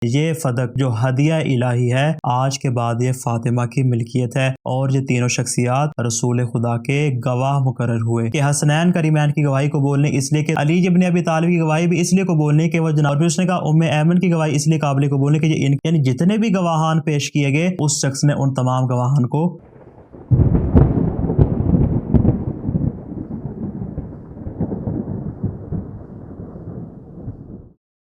یہ فدق جو ہدیہ الہی ہے آج کے بعد یہ فاطمہ کی ملکیت ہے۔ اور یہ تینوں شخصیات رسول خدا کے گواہ مقرر ہوئے کہ حسنین کریمین کی گواہی قبول نہیں اس لیے کہ علی ابن ابی طالب کی گواہی بھی اس لیے قبول نہیں کہ وہ جناب، اور پھر اس نے کہا ام ایمن کی گواہی اس لیے قابل قبول نہیں کہ یہ یعنی جتنے بھی گواہان پیش کیے گئے اس شخص نے ان تمام گواہان کو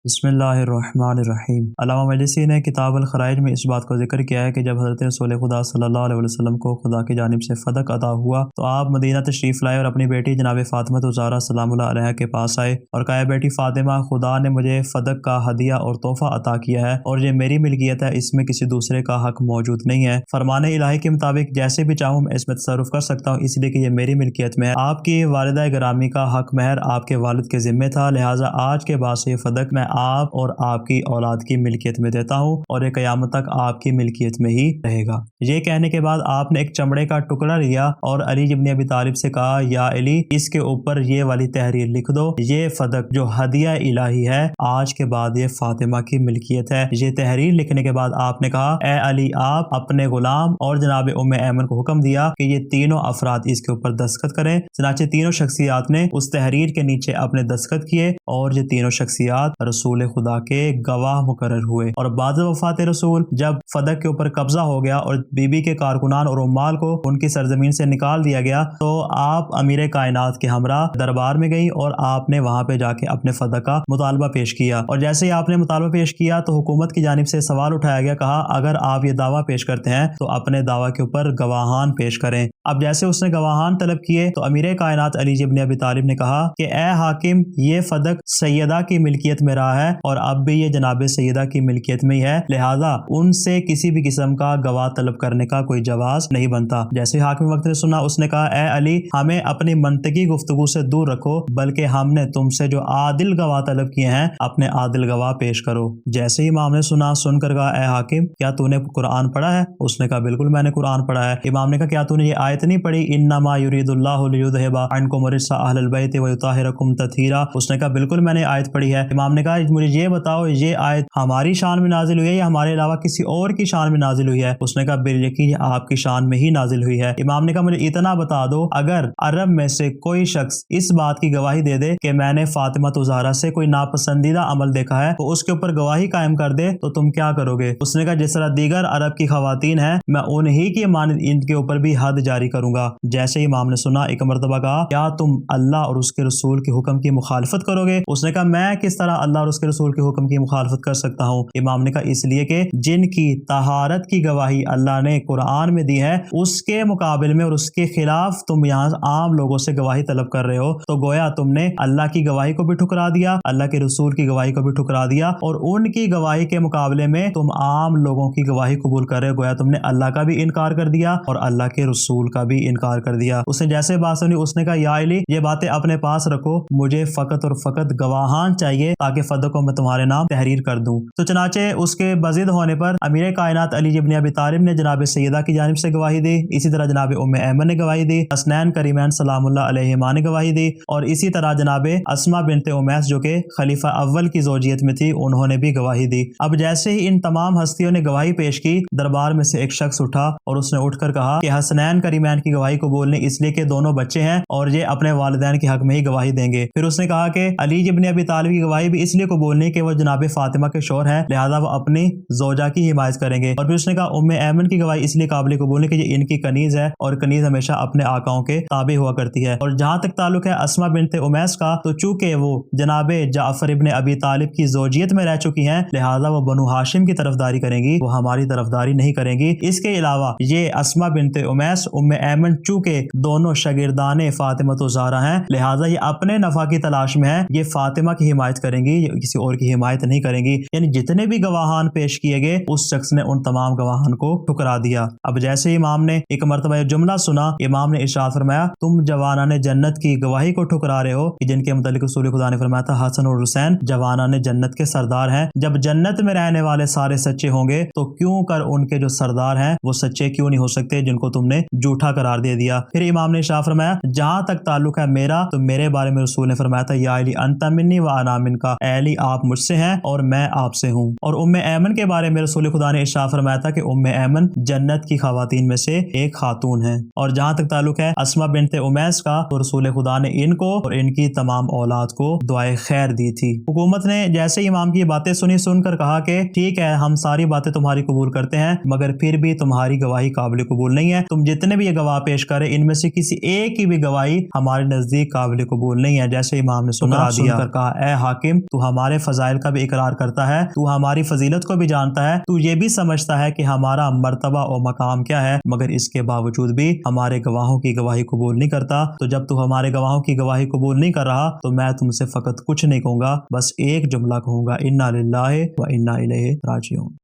بسم اللہ الرحمن الرحیم۔ علامہ مجلسی نے کتاب الخرائج میں اس بات کو ذکر کیا ہے کہ جب حضرت رسول خدا صلی اللہ علیہ وسلم کو خدا کی جانب سے فدق عطا ہوا تو آپ مدینہ تشریف لائے اور اپنی بیٹی جناب فاطمہ الزہرا سلام اللہ علیہا کے پاس آئے اور کہا، بیٹی فاطمہ، خدا نے مجھے فدق کا ہدیہ اور تحفہ عطا کیا ہے اور یہ میری ملکیت ہے، اس میں کسی دوسرے کا حق موجود نہیں ہے۔ فرمان الہی کے مطابق جیسے بھی چاہوں میں اس میں تصرف کر سکتا ہوں، اس لیے کہ یہ میری ملکیت میں ہے۔ آپ کی والدہ گرامی کا حق مہر آپ کے والد کے ذمے تھا، لہٰذا آج کے بعد سے یہ فدق میں آپ اور آپ کی اولاد کی ملکیت میں دیتا ہوں اور یہ قیامت تک آپ کی ملکیت میں ہی رہے گا۔ یہ کہنے کے بعد آپ نے ایک چمڑے کا ٹکڑا لیا اور علی ابن ابی طالب سے کہا، یا علی، اس کے اوپر یہ والی تحریر لکھ دو، یہ فدق جو ہدیہ الہی ہے آج کے بعد یہ فاطمہ کی ملکیت ہے۔ یہ تحریر لکھنے کے بعد آپ نے کہا، اے علی، آپ اپنے غلام اور جناب ام ایمن کو حکم دیا کہ یہ تینوں افراد اس کے اوپر دستخط کریں۔ چنانچہ تینوں شخصیات نے اس تحریر کے نیچے اپنے دستخط کیے اور یہ تینوں شخصیات رسول خدا کے گواہ مقرر ہوئے۔ اور بعد وفات رسول جب فدق کے اوپر قبضہ ہو گیا اور بی بی کے کارکنان اور عمال کو ان کی سرزمین سے نکال دیا گیا تو آپ امیر کائنات کے ہمراہ دربار میں گئی اور آپ نے وہاں پہ جا کے اپنے فدق کا مطالبہ پیش کیا، اور جیسے ہی آپ نے مطالبہ پیش کیا تو حکومت کی جانب سے سوال اٹھایا گیا، کہا اگر آپ یہ دعویٰ پیش کرتے ہیں تو اپنے دعویٰ کے اوپر گواہان پیش کریں۔ اب جیسے اس نے گواہان طلب کیے تو امیر کائنات علی ابن ابی طالب نے کہا کہ اے حاکم، یہ فدق سیدہ کی ملکیت میں رہا ہے اور اب بھی یہ جناب سیدہ کی ملکیت میں ہی ہے، لہذا ان سے کسی بھی قسم کا گواہ طلب کرنے کا کوئی جواز نہیں بنتا۔ جیسے حاکم وقت نے سنا، اس نے کہا، اے علی، ہمیں اپنی منطقی گفتگو سے دور رکھو، بلکہ ہم نے تم سے جو عادل گواہ طلب کیے ہیں اپنے عادل گواہ پیش کرو۔ جیسے ہی امام نے سن کر کہا، اے حاکم، کیا تو نے قرآن پڑھا ہے؟ اس نے کہا، بالکل میں نے قرآن پڑھا ہے۔ امام نے کہا، کیا تو نے یہ آیت نہیں پڑھی، انما یرید اللہ لیذھب عنکم الرجس اہل البیت ویطہرکم تطہیرا؟ اس نے کہا، بالکل میں نے آیت پڑھی ہے۔ امام نے کہا، مجھے یہ بتاؤ، یہ آیت ہماری شان میں نازل ہوئی ہے یا ہمارے علاوہ کسی اور کی شان میں نازل ہوئی ہے؟ اس نے کہا، بالیقین یہ آپ کی شان میں ہی نازل ہوئی ہے۔ امام نے کہا، مجھے اتنا بتا دو، اگر عرب میں سے کوئی شخص اس بات کی گواہی دے دے کہ میں نے فاطمہ الزہرا سے کوئی ناپسندیدہ عمل دیکھا ہے تو اس کے اوپر گواہی قائم کر دے تو تم کیا کرو گے؟ اس نے کہا، جس طرح دیگر عرب کی خواتین ہیں میں انہی کی مانند ان کے اوپر بھی حد جاری کروں گا۔ جیسے ہی امام نے سنا، ایک مرتبہ کہا، کیا تم اللہ اور اس کے رسول کے حکم کی مخالفت کرو گے؟ اس نے کہا، میں کس طرح اللہ اور اس کے رسول کے حکم کی مخالفت کر سکتا ہوں؟ امام نے کہا، اس لیے کہ جن کی طہارت کی گواہی اللہ نے قرآن میں دی ہے اس کے مقابل میں اور اس کے خلاف تم یہاں عام لوگوں سے گواہی طلب کر رہے ہو تو گویا تم نے اللہ کی گواہی کو بھی ٹھکرا دیا، اللہ کے رسول کی گواہی کو بھی ٹھکرا دیا، اور ان کی گواہی کے مقابلے میں تم عام لوگوں کی گواہی قبول کر رہے ہو، گویا تم نے اللہ کا بھی انکار کر دیا اور اللہ کے رسول کا بھی انکار کر دیا۔ اس نے جیسے بات سنی اس نے کہا، یا علی، یہ باتیں اپنے پاس رکھو، مجھے فقط اور فقط گواہان چاہیے تاکہ فدق کو میں تمہارے نام تحریر کر دوں۔ تو چنانچہ اس کے بضد ہونے پر امیر کائنات علی ابن ابی طالب نے جناب سیدہ کی جانب سے گواہی دی، اسی طرح جناب ام ایمن نے گواہی دی، حسنین کریمین سلام اللہ علیہما نے گواہی دی، اور اسی طرح جناب اسماء بنت امیس جو کہ خلیفہ اول کی زوجیت میں تھی انہوں نے بھی گواہی دی۔ اب جیسے ہی ان تمام ہستیوں نے گواہی پیش کی، دربار میں سے ایک شخص اٹھا اور اس نے اٹھ کر کہا کہ حسنین کریمین کی گواہی قبول نہیں اس لیے کہ دونوں بچے ہیں اور یہ اپنے والدین کے حق میں ہی گواہی دیں گے۔ پھر اس نے کہا کہ علی ابن ابی طالب کی گواہی بھی اس لیے قبول نہیں کہ وہ جناب فاطمہ کے شوہر ہیں، لہذا وہ اپنی زوجہ کی حمایت کریں گے۔ اور پھر اس نے کہا، ام ایمن کی گواہی اس لیے قابل قبول نہیں کہ یہ ان کی کنیز ہے اور کنیز ہمیشہ اپنے آقاؤں کے تابع ہوا کرتی ہے۔ اور جہاں تک تعلق ہے اسماء بنت امیس کا، تو چونکہ وہ جناب جعفر ابن ابی طالب کی زوجیت میں رہ چکی ہیں لہذا وہ بنو ہاشم کی طرفداری کریں گی، وہ ہماری طرفداری نہیں کریں گی۔ اس کے علاوہ یہ اسماء بنت امیس، ام ایمن چونکہ دونوں شاگردان فاطمہ الزہرا ہیں لہذا یہ اپنے نفع کی تلاش میں ہیں، یہ فاطمہ کی حمایت کریں گی، یہ کسی اور کی حمایت نہیں کریں گی۔ یعنی جتنے بھی گواہان پیش کیے گئے اس شخص نے ان تمام گواہان کو ٹھکرا دیا۔ اب جیسے ہی امام نے ایک مرتبہ یہ جملہ سنا، امام نے ارشاد فرمایا، تم جوانان جنت کی گواہی کو ٹھکرا رہے ہو کہ جن کے متعلق رسول خدا نے فرمایا تھا حسن اور حسین جوانان جنت کے سردار ہیں۔ جب جنت میں رہنے والے سارے سچے ہوں گے تو کیوں کر ان کے جو سردار ہیں وہ سچے کیوں نہیں ہو سکتے جن کو تم نے جھوٹا قرار دے دیا؟ پھر امام نے ارشاد فرمایا، جہاں تک تعلق ہے میرا تو میرے بارے میں رسول نے فرمایا تھا، یا علی انت منی و انا منکا، اے پہلی آپ مجھ سے ہیں اور میں آپ سے ہوں۔ اور ام ایمن کے بارے میں رسول خدا نے ارشاد فرمایا تھا کہ ام ایمن جنت کی خواتین میں سے ایک خاتون ہے۔ اور جہاں تک تعلق ہے اسماء بنت امیس کا، تو رسول خدا نے ان کو اور ان کی تمام اولاد کو دعائے خیر دی تھی۔ حکومت نے جیسے امام کی باتیں سن کر کہا کہ ٹھیک ہے، ہم ساری باتیں تمہاری قبول کرتے ہیں، مگر پھر بھی تمہاری گواہی قابل قبول نہیں ہے۔ تم جتنے بھی یہ گواہ پیش کرے ان میں سے کسی ایک کی بھی گواہی ہمارے نزدیک قابل قبول نہیں ہے۔ جیسے امام نے سن کر کہا، اے حاکم، تو ہمارے فضائل کا بھی اقرار کرتا ہے، تو ہماری فضیلت کو بھی جانتا ہے، تو یہ بھی سمجھتا ہے کہ ہمارا مرتبہ اور مقام کیا ہے، مگر اس کے باوجود بھی ہمارے گواہوں کی گواہی قبول نہیں کرتا۔ تو جب تو ہمارے گواہوں کی گواہی قبول نہیں کر رہا تو میں تم سے فقط کچھ نہیں کہوں گا، بس ایک جملہ کہوں گا، انا للہ و انا الیہ راجعون۔